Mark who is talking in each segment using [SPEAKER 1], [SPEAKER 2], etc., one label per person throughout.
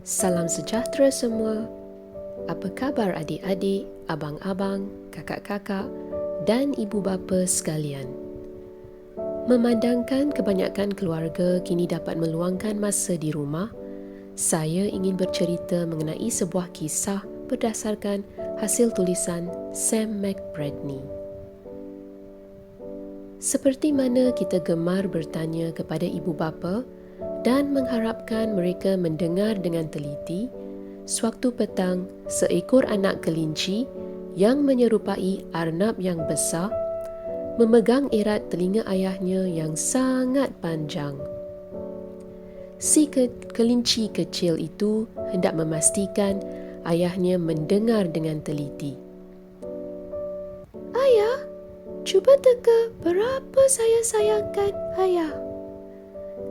[SPEAKER 1] Salam sejahtera semua. Apa khabar adik-adik, abang-abang, kakak-kakak dan ibu bapa sekalian? Memandangkan kebanyakan keluarga kini dapat meluangkan masa di rumah, saya ingin bercerita mengenai sebuah kisah berdasarkan hasil tulisan Sam McBradney. Seperti mana kita gemar bertanya kepada ibu bapa dan mengharapkan mereka mendengar dengan teliti, sewaktu petang, seekor anak kelinci yang menyerupai arnab yang besar memegang erat telinga ayahnya yang sangat panjang. Si kelinci kecil itu hendak memastikan ayahnya mendengar dengan teliti. "Ayah, cuba teka berapa saya sayangkan ayah."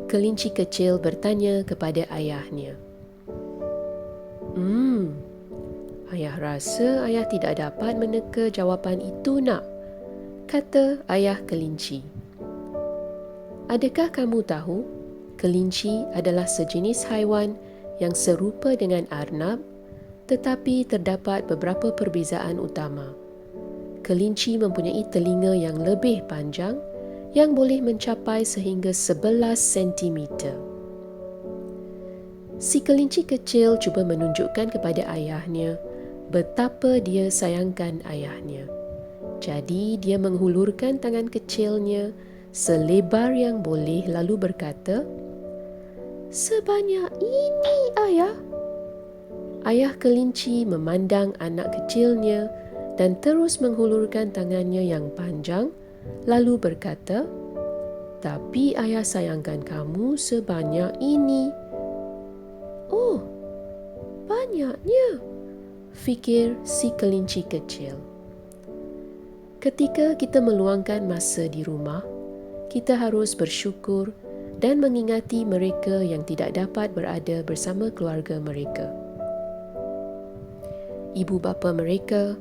[SPEAKER 1] Kelinci kecil bertanya kepada ayahnya. Ayah rasa ayah tidak dapat meneka jawapan itu nak," kata ayah kelinci. "Adakah kamu tahu, kelinci adalah sejenis haiwan yang serupa dengan arnab, tetapi terdapat beberapa perbezaan utama. Kelinci mempunyai telinga yang lebih panjang yang boleh mencapai sehingga 11 sentimeter. Si kelinci kecil cuba menunjukkan kepada ayahnya betapa dia sayangkan ayahnya. Jadi dia menghulurkan tangan kecilnya selebar yang boleh lalu berkata, "Sebanyak ini, ayah." Ayah kelinci memandang anak kecilnya dan terus menghulurkan tangannya yang panjang lalu berkata, "Tapi ayah sayangkan kamu sebanyak ini." "Oh, banyaknya," fikir si kelinci kecil. Ketika kita meluangkan masa di rumah, kita harus bersyukur dan mengingati mereka yang tidak dapat berada bersama keluarga mereka. Ibu bapa mereka,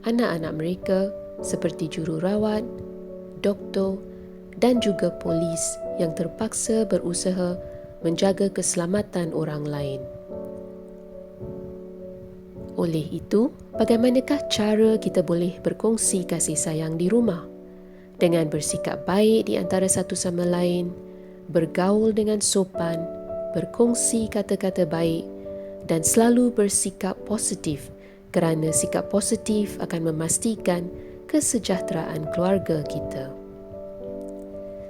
[SPEAKER 1] anak-anak mereka seperti jururawat, doktor dan juga polis yang terpaksa berusaha menjaga keselamatan orang lain. Oleh itu, bagaimanakah cara kita boleh berkongsi kasih sayang di rumah? Dengan bersikap baik di antara satu sama lain, bergaul dengan sopan, berkongsi kata-kata baik dan selalu bersikap positif, kerana sikap positif akan memastikan kesejahteraan keluarga kita.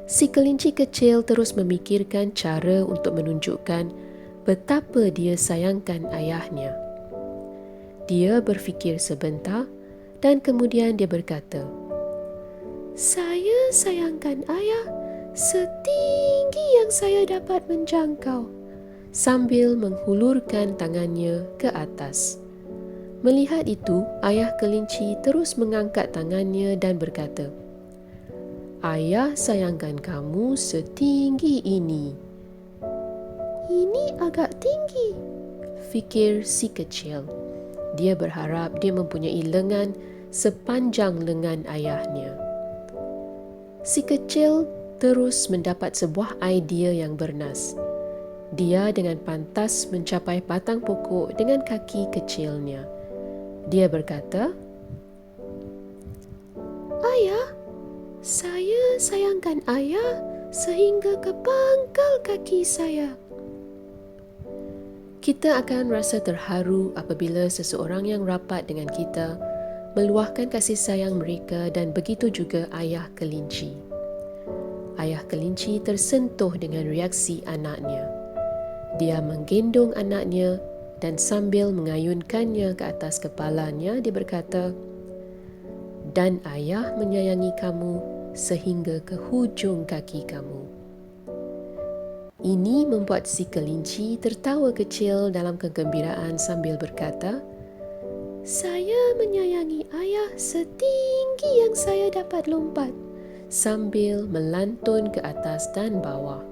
[SPEAKER 1] Si kelinci kecil terus memikirkan cara untuk menunjukkan betapa dia sayangkan ayahnya. Dia berfikir sebentar dan kemudian dia berkata, "Saya sayangkan ayah setinggi yang saya dapat menjangkau," sambil menghulurkan tangannya ke atas. Melihat itu, ayah kelinci terus mengangkat tangannya dan berkata, "Ayah sayangkan kamu setinggi ini." "Ini agak tinggi," fikir si kecil. Dia berharap dia mempunyai lengan sepanjang lengan ayahnya. Si kecil terus mendapat sebuah idea yang bernas. Dia dengan pantas mencapai batang pokok dengan kaki kecilnya. Dia berkata, "Ayah, saya sayangkan ayah sehingga ke pangkal kaki saya." Kita akan rasa terharu apabila seseorang yang rapat dengan kita meluahkan kasih sayang mereka, dan begitu juga ayah kelinci. Ayah kelinci tersentuh dengan reaksi anaknya. Dia menggendong anaknya dan sambil mengayunkannya ke atas kepalanya, dia berkata, "Dan ayah menyayangi kamu sehingga ke hujung kaki kamu." Ini membuat si kelinci tertawa kecil dalam kegembiraan sambil berkata, "Saya menyayangi ayah setinggi yang saya dapat lompat," sambil melantun ke atas dan bawah.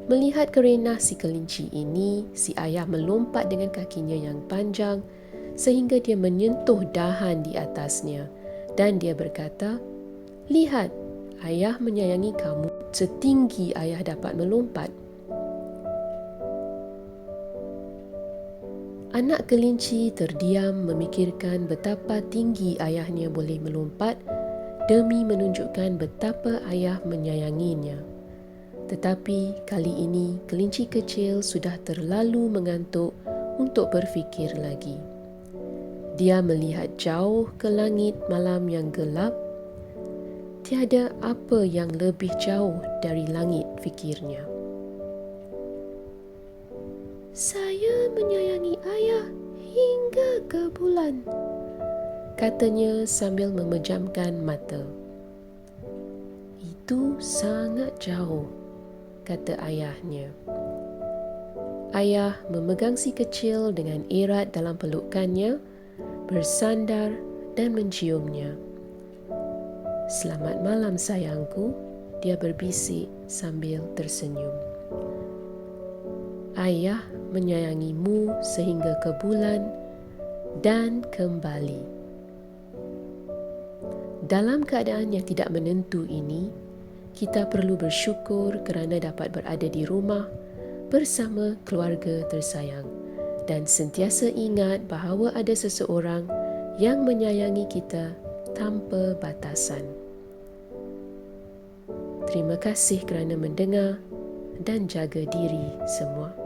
[SPEAKER 1] Melihat kerenah si kelinci ini, si ayah melompat dengan kakinya yang panjang sehingga dia menyentuh dahan di atasnya, dan dia berkata, "Lihat, ayah menyayangi kamu setinggi ayah dapat melompat." Anak kelinci terdiam memikirkan betapa tinggi ayahnya boleh melompat demi menunjukkan betapa ayah menyayanginya. Tetapi kali ini kelinci kecil sudah terlalu mengantuk untuk berfikir lagi. Dia melihat jauh ke langit malam yang gelap. Tiada apa yang lebih jauh dari langit, fikirnya. Saya menyayangi ayah hingga ke bulan, katanya sambil memejamkan mata. Itu sangat jauh, kata ayahnya. Ayah memegang si kecil dengan erat dalam pelukannya, bersandar dan menciumnya. Selamat malam sayangku, dia berbisik sambil tersenyum. Ayah menyayangimu sehingga ke bulan dan kembali. Dalam keadaan yang tidak menentu ini, kita perlu bersyukur kerana dapat berada di rumah bersama keluarga tersayang dan sentiasa ingat bahawa ada seseorang yang menyayangi kita tanpa batasan. Terima kasih kerana mendengar dan jaga diri semua.